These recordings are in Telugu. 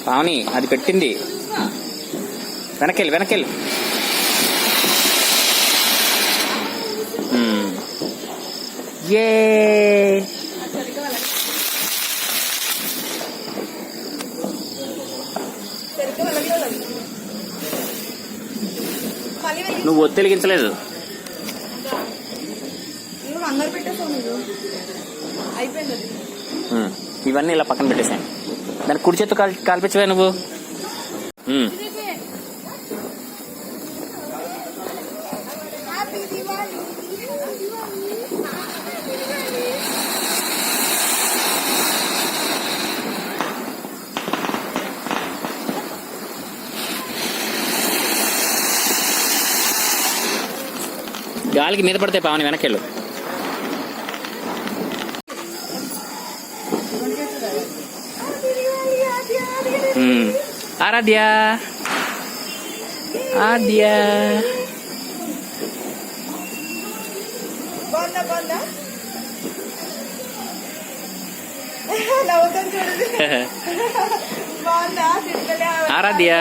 పావని అది పెట్టింది. వెనకెళ్ళి వెనకెళ్ళి. ఏ నువ్వు ఒత్తిలిగించలేదు. ఇవన్నీ ఇలా పక్కన పెట్టేసాను. దాన్ని కుడి చేత్తు కాల్పించవే నువ్వు. గాలికి మీద పడితే పావని వెనకెళ్ళు. ఆరాధ్య ఆద్య ఆరాధ్య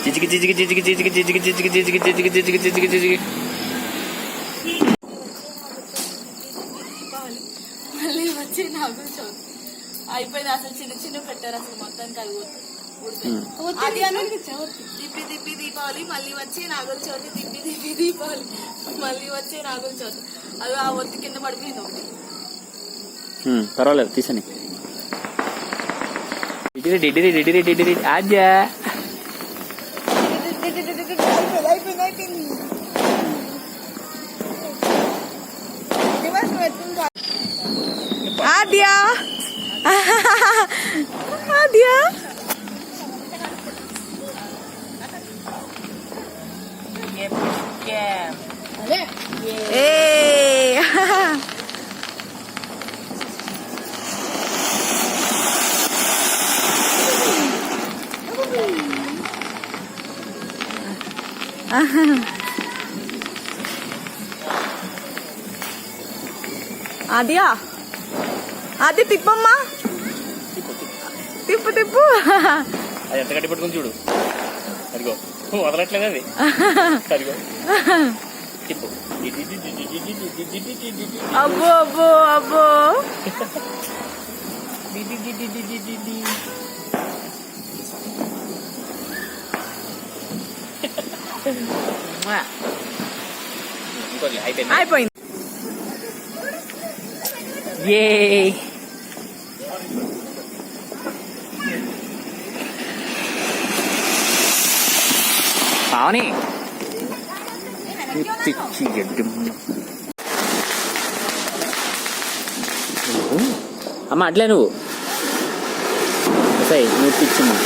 చిచికి చిచికి చిచికి చిచికి చిచికి చిచికి చిచికి చిచికి చిచికి చిచికి చిచికి. మళ్ళీ వచ్చి నాగుల చవితి అయిపోయింది. అసలు చిన్న చిన్న పెట్టారు. అసలు మొత్తానికి అది దిప్పి దిప్పి దీపావళి, మళ్ళీ వచ్చి నాగుల చవితి, దిప్పి దిప్పి దీపావళి, మళ్ళీ వచ్చి నాగుల చవితి. అది ఆ ఒత్తి కింద పడిపోయింది ఒకటి. పర్వాలేదు తీసని. ఆద్యా ఆద్యా ఆద్యా ఆద్యా ఆద్య తిప్పమ్మా, తిప్పు తిప్పు. అది ఎంత గట్టి పట్టుకుని చూడు. అదిగో వదలట్లేదు అది. అదిగో తిప్పు. అబ్బో అబ్బో అబ్బో. అయిపోయింది. ఏ పావని అమ్మ అట్లే నువ్వు సై నువ్వు పిచ్చిమ్మా.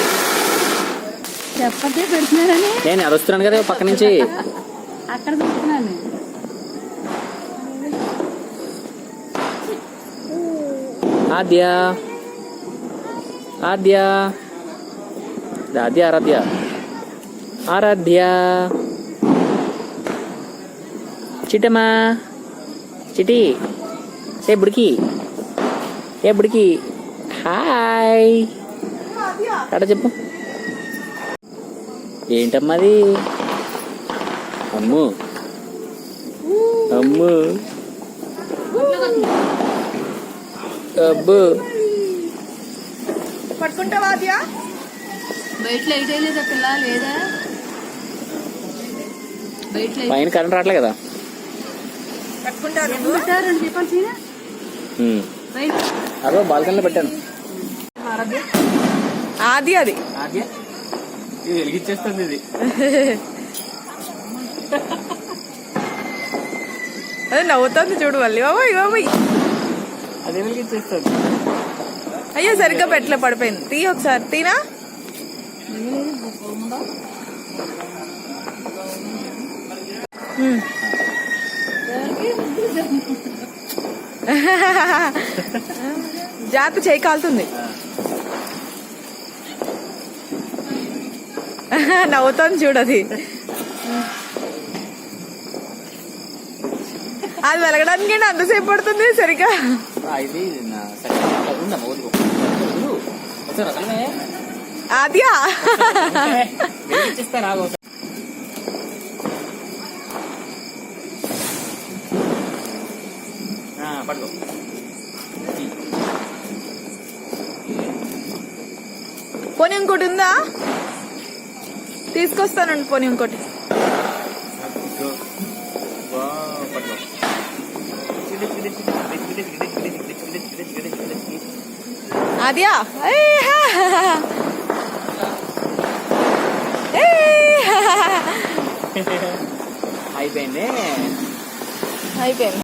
చెప్పతే పెడుతున్నారని నేను అరుస్తున్నాను కదా పక్క నుంచి. అక్కడ పెడుతున్నాను. ఆద్య ఆద్య ఆద్య ఆరాధ్య ఆరాధ్య చిట్టమ్మా చిటి ఏ బుడికి ఏ బుడికి హాయ్ అక్కడ చెప్పు. ఏంటమ్మది? అమ్ము అమ్ము అబ్బు పట్టుకుంటావా ఆద్య? బయట లైట్ వేయలేదా పిల్ల? లేదా బయట పైన కరెంట్ రావట్లే కదా. అదో బాల్కనీలో పెట్టాను. ఆది అది ఆద్య ఇది వెలిగించేస్తుంది. ఇది అదే నవ్వుతుంది చూడు మళ్ళీ. బాబోయ్ బాబోయ్ అదే వెలిగించేస్తుంది. అయ్యో సరిగ్గా పెట్టలే, పడిపోయింది. తీ ఒకసారి తీనా. జాత చేయి కాలుతుంది. నవ్వుతాను చూడది. అది వెలగడానికి అంతసేపు పడుతుంది సరిగా. ఇది ఉందమ్మా వదులు ఒకసారి రకమే అదియా వెలిగించిస్తే రాదు. పట్టుకో. పోనీ ఇంకోటి ఉందా? తీసుకొస్తానండి పోనీ ఇంకోటి. పట్టుకో. అదియా అయిపోయింది. అయిపోయింది.